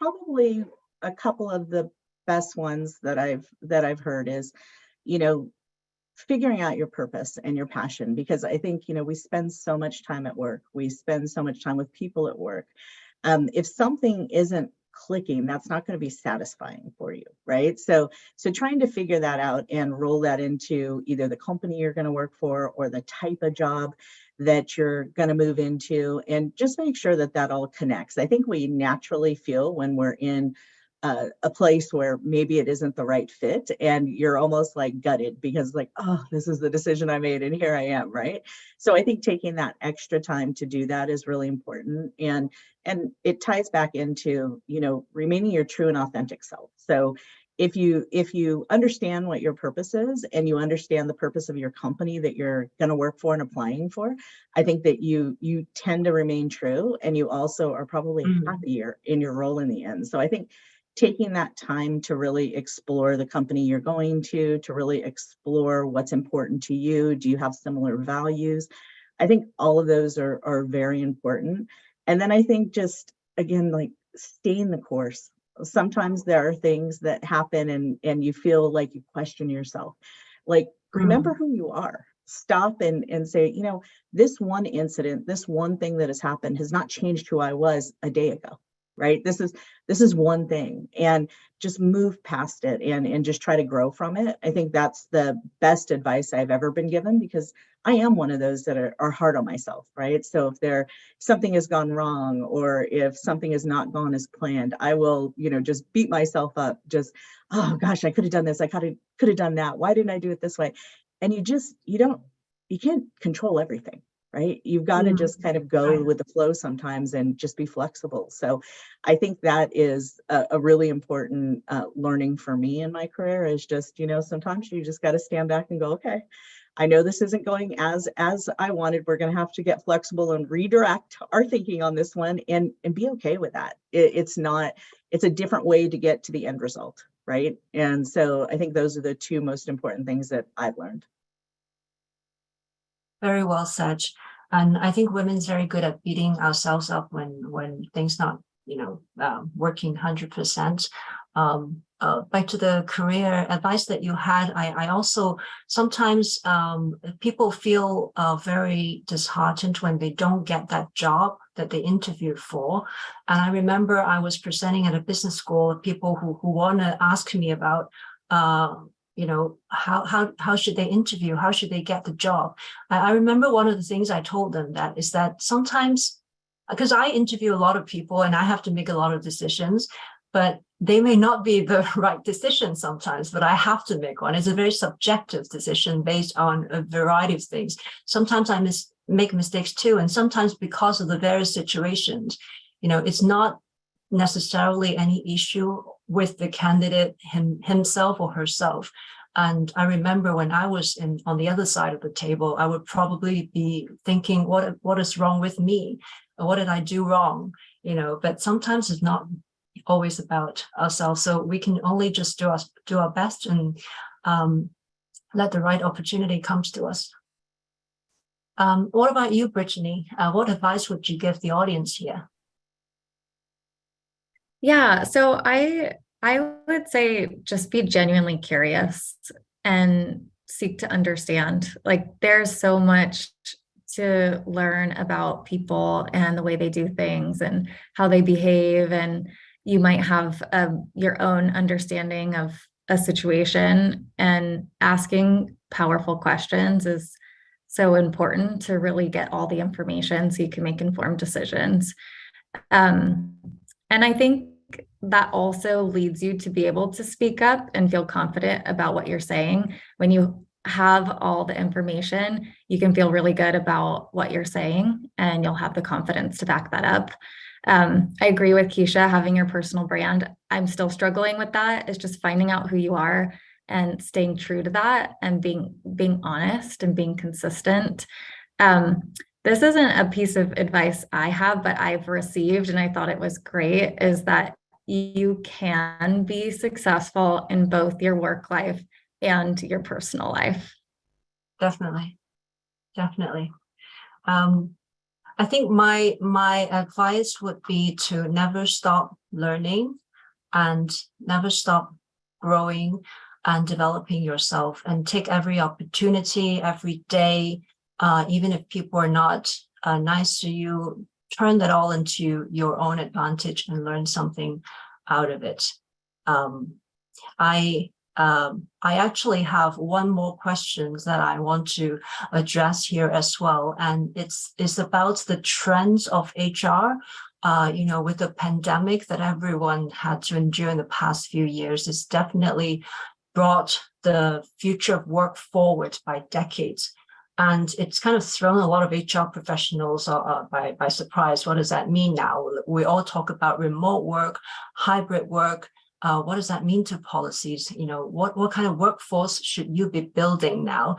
probably a couple of the best ones that I've heard is, figuring out your purpose and your passion, because I think, we spend so much time at work. We spend so much time with people at work. If something isn't clicking, that's not going to be satisfying for you, right? So trying to figure that out and roll that into either the company you're going to work for or the type of job that you're going to move into, and just make sure that that all connects. I think we naturally feel when we're in a place where maybe it isn't the right fit, and you're almost like gutted because like, oh, this is the decision I made and here I am, right? So I think taking that extra time to do that is really important. And it ties back into, remaining your true and authentic self. So if you understand what your purpose is, and you understand the purpose of your company that you're going to work for and applying for, I think that you tend to remain true, and you also are probably happier in your role in the end. So I think taking that time to really explore the company you're going to really explore what's important to you. Do you have similar values? I think all of those are very important. And then I think just, again, like, staying the course. Sometimes there are things that happen and you feel like you question yourself. Like, remember who you are. Stop and say, this one incident, this one thing that has happened has not changed who I was a day ago, right? This is one thing, and just move past it and just try to grow from it. I think that's the best advice I've ever been given, because I am one of those that are hard on myself, right? So if something has gone wrong, or if something has not gone as planned, I will, just beat myself up. Just, oh gosh, I could have done this. I could have done that. Why didn't I do it this way? And you can't control everything, right? You've got to just kind of go with the flow sometimes and just be flexible. So I think that is a really important learning for me in my career, is just, sometimes you just got to stand back and go, okay, I know this isn't going as I wanted. We're going to have to get flexible and redirect our thinking on this one, and be okay with that. It's a different way to get to the end result, right? And so I think those are the two most important things that I've learned. Very well said. And I think women's very good at beating ourselves up when things not, working 100%. Back to the career advice that you had, I also sometimes people feel very disheartened when they don't get that job that they interviewed for. And I remember I was presenting at a business school of people who want to ask me about how should they interview? How should they get the job? I remember one of the things I told them is that sometimes, because I interview a lot of people and I have to make a lot of decisions, but they may not be the right decision sometimes, but I have to make one. It's a very subjective decision based on a variety of things. Sometimes I make mistakes too. And sometimes because of the various situations, it's not necessarily any issue with the candidate himself or herself. And I remember when I was on the other side of the table, I would probably be thinking, what is wrong with me? What did I do wrong? But sometimes it's not always about ourselves. So we can only just do our best and let the right opportunity comes to us. What about you, Brittany? What advice would you give the audience here? Yeah, so I would say just be genuinely curious and seek to understand. Like there's so much to learn about people and the way they do things and how they behave, and you might have your own understanding of a situation, and asking powerful questions is so important to really get all the information so you can make informed decisions. And I think that also leads you to be able to speak up and feel confident about what you're saying. When you have all the information, you can feel really good about what you're saying, and you'll have the confidence to back that up. I agree with Keisha, having your personal brand. I'm still struggling with that. It's just finding out who you are and staying true to that, and being honest and being consistent. This isn't a piece of advice I have, but I've received, and I thought it was great, is that you can be successful in both your work life and your personal life. Definitely. I think my advice would be to never stop learning and never stop growing and developing yourself, and take every opportunity, every day, even if people are not nice to you, turn that all into your own advantage and learn something out of it. I actually have one more question that I want to address here as well, and it's about the trends of HR. With the pandemic that everyone had to endure in the past few years, it's definitely brought the future of work forward by decades. And it's kind of thrown a lot of HR professionals by surprise. What does that mean now? We all talk about remote work, hybrid work. What does that mean to policies? What kind of workforce should you be building now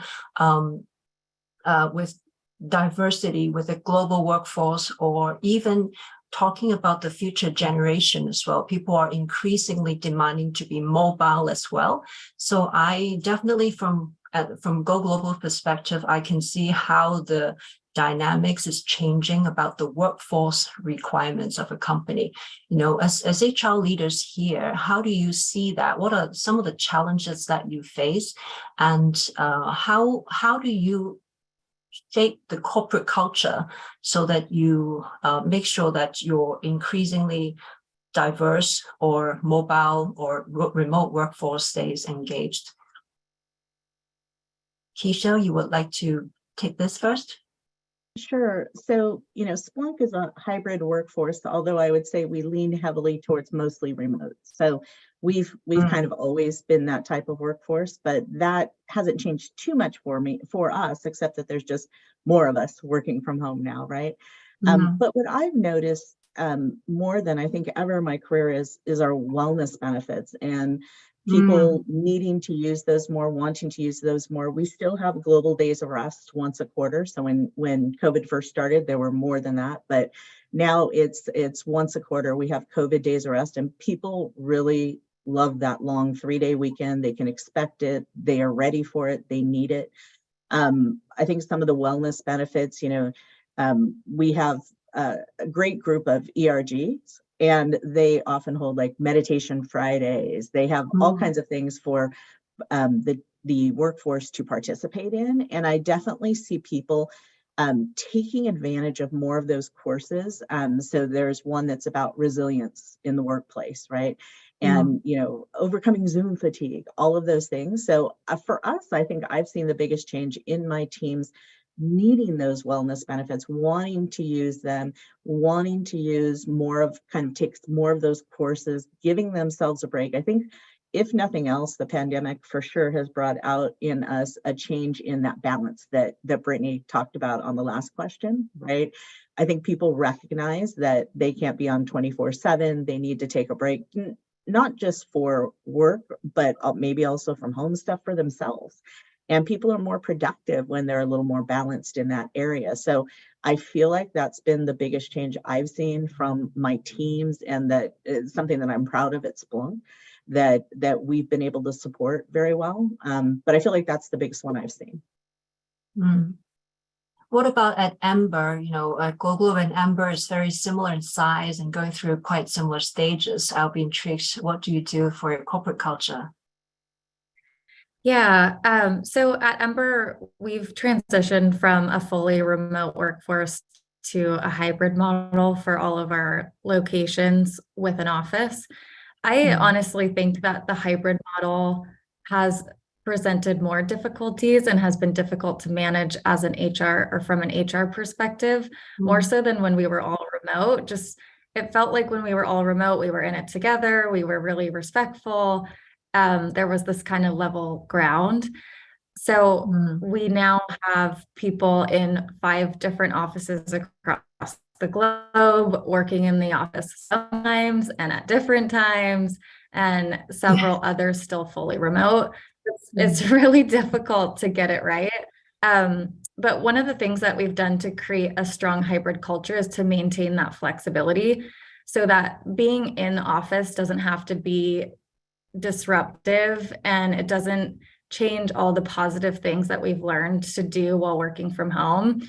with diversity, with a global workforce, or even talking about the future generation as well? People are increasingly demanding to be mobile as well. So I definitely, from Go Global perspective, I can see how the dynamics is changing about the workforce requirements of a company. As HR leaders here, how do you see that? What are some of the challenges that you face, and how do you shape the corporate culture so that you make sure that your increasingly diverse or mobile or remote workforce stays engaged? Keisha, you would like to take this first? Sure. So, Splunk is a hybrid workforce, although I would say we lean heavily towards mostly remote. So we've kind of always been that type of workforce, but that hasn't changed too much for us, except that there's just more of us working from home now, right? But what I've noticed more than I think ever in my career is our wellness benefits, and people needing to use those more, wanting to use those more. We still have global days of rest once a quarter. So when COVID first started, there were more than that, but now it's once a quarter. We have COVID days of rest, and people really love that long 3-day weekend. They can expect it. They are ready for it. They need it. I think some of the wellness benefits, we have a great group of ERGs, and they often hold like meditation Fridays. They have all kinds of things for the workforce to participate in. And I definitely see people taking advantage of more of those courses. So there's one that's about resilience in the workplace, right? And, overcoming Zoom fatigue, all of those things. So for us, I think I've seen the biggest change in my teams needing those wellness benefits, wanting to use them, wanting to use more of, takes more of those courses, giving themselves a break. I think if nothing else, the pandemic for sure has brought out in us a change in that balance that Brittany talked about on the last question, right? I think people recognize that they can't be on 24/7. They need to take a break, not just for work, but maybe also from home stuff for themselves. And people are more productive when they're a little more balanced in that area. So I feel like that's been the biggest change I've seen from my teams, and that is something that I'm proud of at Splunk, that we've been able to support very well. But I feel like that's the biggest one I've seen. Mm. What about at Ember? Global and Ember is very similar in size and going through quite similar stages. I'll be intrigued. What do you do for your corporate culture? Yeah, so at Ember, we've transitioned from a fully remote workforce to a hybrid model for all of our locations with an office. I honestly think that the hybrid model has presented more difficulties and has been difficult to manage as an HR or from an HR perspective, more so than when we were all remote. Just it felt like when we were all remote, we were in it together. We were really respectful. There was this kind of level ground. So we now have people in 5 different offices across the globe, working in the office sometimes and at different times, and several others still fully remote. It's really difficult to get it right. But one of the things that we've done to create a strong hybrid culture is to maintain that flexibility, so that being in the office doesn't have to be disruptive, and it doesn't change all the positive things that we've learned to do while working from home.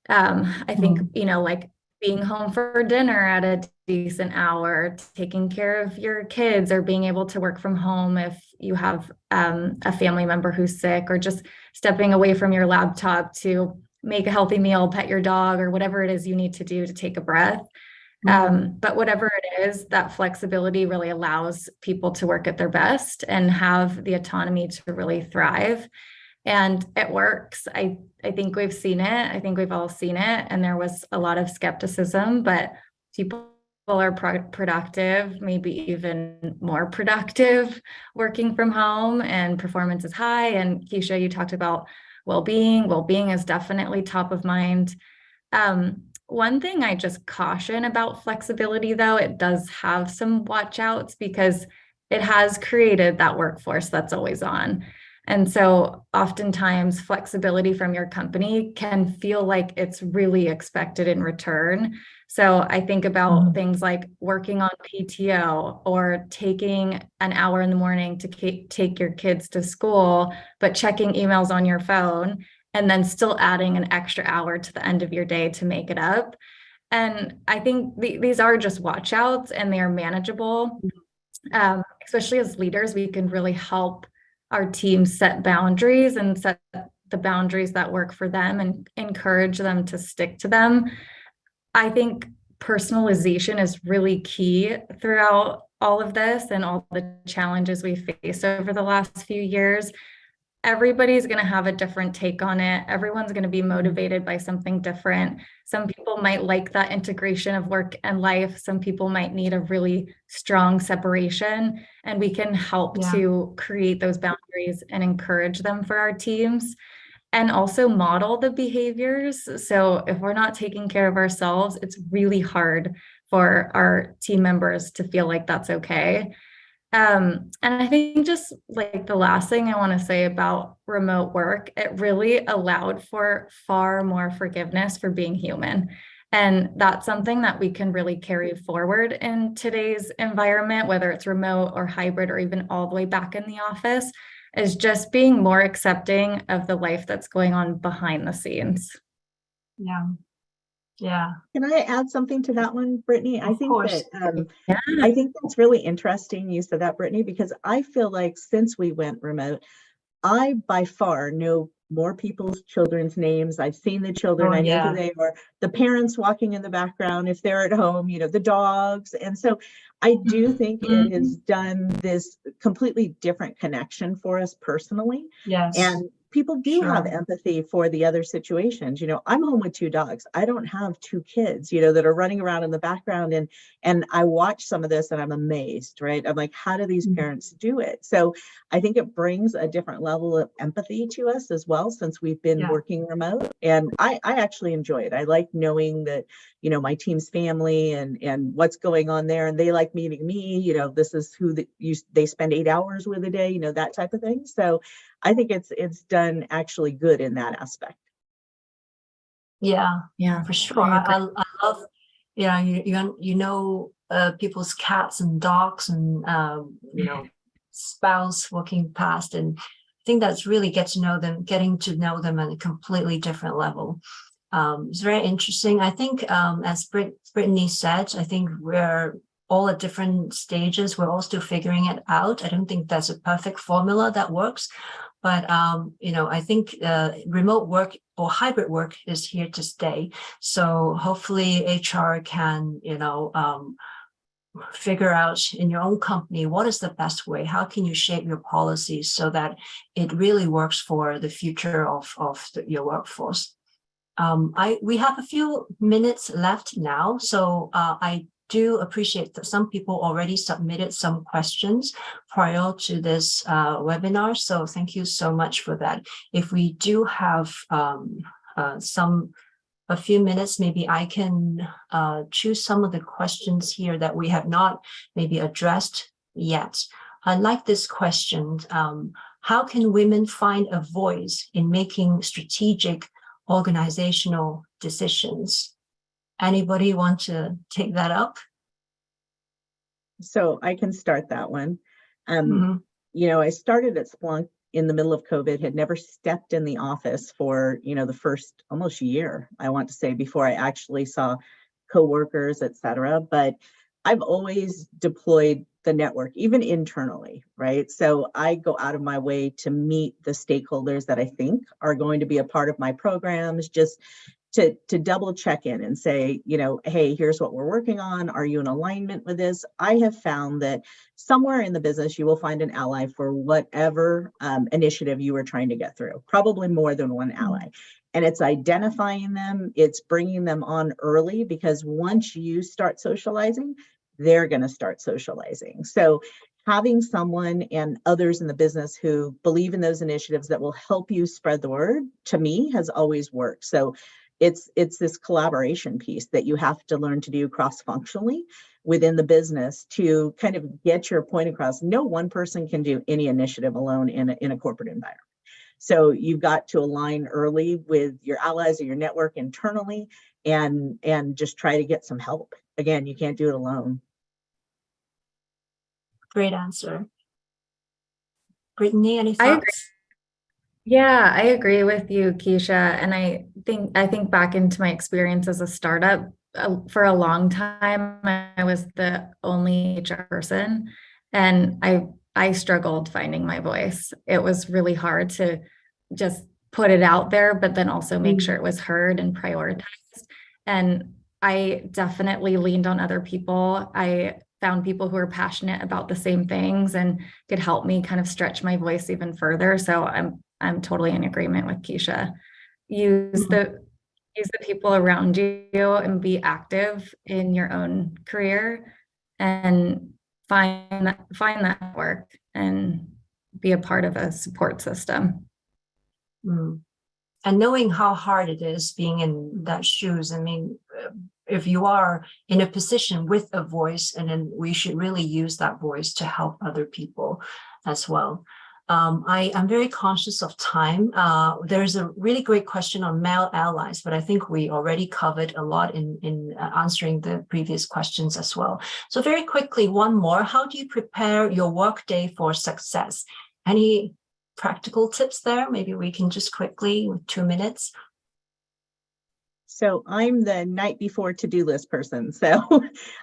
I think, like being home for dinner at a decent hour, taking care of your kids, or being able to work from home if you have a family member who's sick, or just stepping away from your laptop to make a healthy meal, pet your dog, or whatever it is you need to do to take a breath. But whatever it is, that flexibility really allows people to work at their best and have the autonomy to really thrive. And it works. I think we've seen it. I think we've all seen it. And there was a lot of skepticism, but people are productive, maybe even more productive working from home, and performance is high. And Keisha, you talked about well-being. Well-being is definitely top of mind. One thing I just caution about flexibility, though, it does have some watch outs, because it has created that workforce that's always on. And so oftentimes flexibility from your company can feel like it's really expected in return. So I think about things like working on PTO, or taking an hour in the morning to take your kids to school, but checking emails on your phone, and then still adding an extra hour to the end of your day to make it up. And I think these are just watch outs, and they are manageable. Especially as leaders, we can really help our team set boundaries, and set the boundaries that work for them, and encourage them to stick to them. I think personalization is really key throughout all of this and all the challenges we faced over the last few years. Everybody's going to have a different take on it. Everyone's going to be motivated by something different. Some people might like that integration of work and life. Some people might need a really strong separation, and we can help to create those boundaries and encourage them for our teams, and also model the behaviors. So if we're not taking care of ourselves, it's really hard for our team members to feel like that's okay. And I think just like the last thing I want to say about remote work, it really allowed for far more forgiveness for being human. And that's something that we can really carry forward in today's environment, whether it's remote or hybrid, or even all the way back in the office, is just being more accepting of the life that's going on behind the scenes. Yeah. Can I add something to that one, Brittany? I think course. that I think that's really interesting you said that, Brittany, because I feel like since we went remote, I by far know more people's children's names. I've seen the children. I know who they are. The parents walking in the background, if they're at home, the dogs. And so I do think it has done this completely different connection for us personally. Yes. And people do have Sure. empathy for the other situations. I'm home with 2 dogs. I don't have 2 kids, that are running around in the background, and I watch some of this and I'm amazed, right? I'm like, how do these Mhm. parents do it? So I think it brings a different level of empathy to us as well, since we've been Yeah. working remote. And I actually enjoy it. I like knowing that, my team's family and what's going on there, and they like meeting me. This is who they spend 8 hours with a day, that type of thing. So I think it's done actually good in that aspect. Yeah, Yeah, for sure. I agree. I love, people's cats and dogs and spouse walking past, and I think that's really getting to know them at a completely different level. It's very interesting. I think, as Brittany said, I think we're all at different stages. We're all still figuring it out. I don't think that's a perfect formula that works. But, I think remote work or hybrid work is here to stay. So hopefully HR can, figure out in your own company, what is the best way? How can you shape your policies so that it really works for the future of your workforce? We have a few minutes left now, so I do appreciate that some people already submitted some questions prior to this webinar, so thank you so much for that. If we do have a few minutes, maybe I can choose some of the questions here that we have not maybe addressed yet. I like this question. How can women find a voice in making strategic organizational decisions? Anybody want to take that up? So I can start that one. Mhm. I started at Splunk in the middle of COVID, had never stepped in the office for, the first almost year, I want to say, before I actually saw coworkers, et cetera. But I've always deployed the network, even internally, right? So I go out of my way to meet the stakeholders that I think are going to be a part of my programs, just to double check in and say, hey, here's what we're working on. Are you in alignment with this? I have found that somewhere in the business, you will find an ally for whatever initiative you are trying to get through, probably more than one ally. And it's identifying them, it's bringing them on early, because once you start socializing, they're going to start socializing. So having someone and others in the business who believe in those initiatives that will help you spread the word, to me, has always worked. So it's this collaboration piece that you have to learn to do cross-functionally within the business to kind of get your point across. No one person can do any initiative alone in a corporate environment. So you've got to align early with your allies or your network internally, and just try to get some help. Again, you can't do it alone. Great answer. Brittany, any I agree. thoughts? Yeah, I agree with you, Keisha. And I think back into my experience as a startup. For a long time, I was the only HR person, and I struggled finding my voice. It was really hard to just put it out there, but then also make sure it was heard and prioritized. And I definitely leaned on other people. I found people who are passionate about the same things and could help me kind of stretch my voice even further. So I'm totally in agreement with Keisha. Use the people around you and be active in your own career, and find that work and be a part of a support system. Mm. And knowing how hard it is being in that shoes. I mean, if you are in a position with a voice, and then we should really use that voice to help other people as well. I'm very conscious of time. There's a really great question on male allies, but I think we already covered a lot in answering the previous questions as well. So very quickly, one more. How do you prepare your workday for success? Any practical tips there? Maybe we can just quickly, with 2 minutes. So I'm the night before to-do list person. So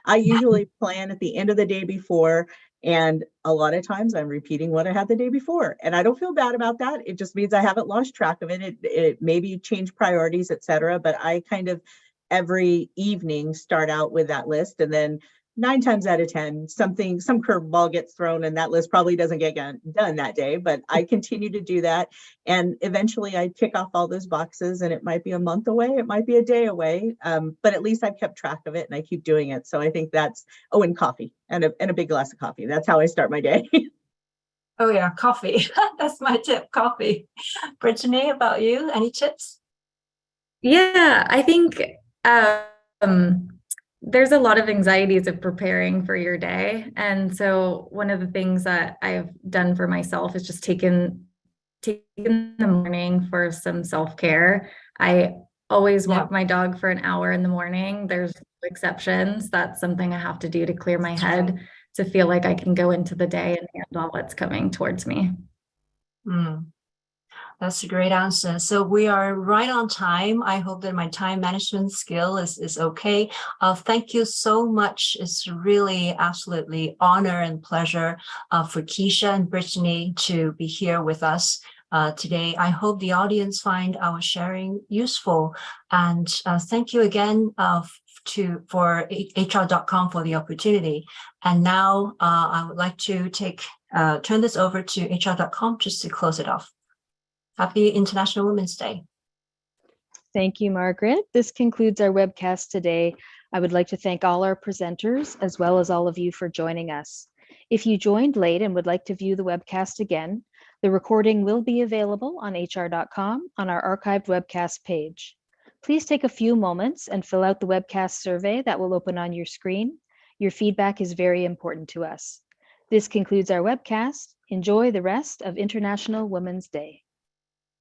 I usually plan at the end of the day before, and a lot of times I'm repeating what I had the day before. And I don't feel bad about that. It just means I haven't lost track of it. It maybe change priorities, et cetera. But I kind of every evening start out with that list, and then 9 times out of 10, some curveball gets thrown and that list probably doesn't get done that day, but I continue to do that. And eventually I tick off all those boxes, and it might be a month away, it might be a day away, but at least I've kept track of it and I keep doing it. So I think that's, and coffee and a big glass of coffee. That's how I start my day. Oh yeah, coffee. That's my tip, coffee. Brittany, about you? Any tips? Yeah, I think there's a lot of anxieties of preparing for your day. And so one of the things that I've done for myself is just taking the morning for some self-care. I always walk my dog for an hour in the morning. There's no exceptions. That's something I have to do to clear my head, to feel like I can go into the day and handle what's coming towards me. That's a great answer. So we are right on time. I hope that my time management skill is okay. Thank you so much. It's really absolutely honor and pleasure for Keisha and Brittany to be here with us today. I hope the audience find our sharing useful. And thank you again for HR.com for the opportunity. And now I would like to turn this over to HR.com just to close it off. Happy International Women's Day. Thank you, Margaret. This concludes our webcast today. I would like to thank all our presenters, as well as all of you for joining us. If you joined late and would like to view the webcast again, the recording will be available on HR.com on our archived webcast page. Please take a few moments and fill out the webcast survey that will open on your screen. Your feedback is very important to us. This concludes our webcast. Enjoy the rest of International Women's Day.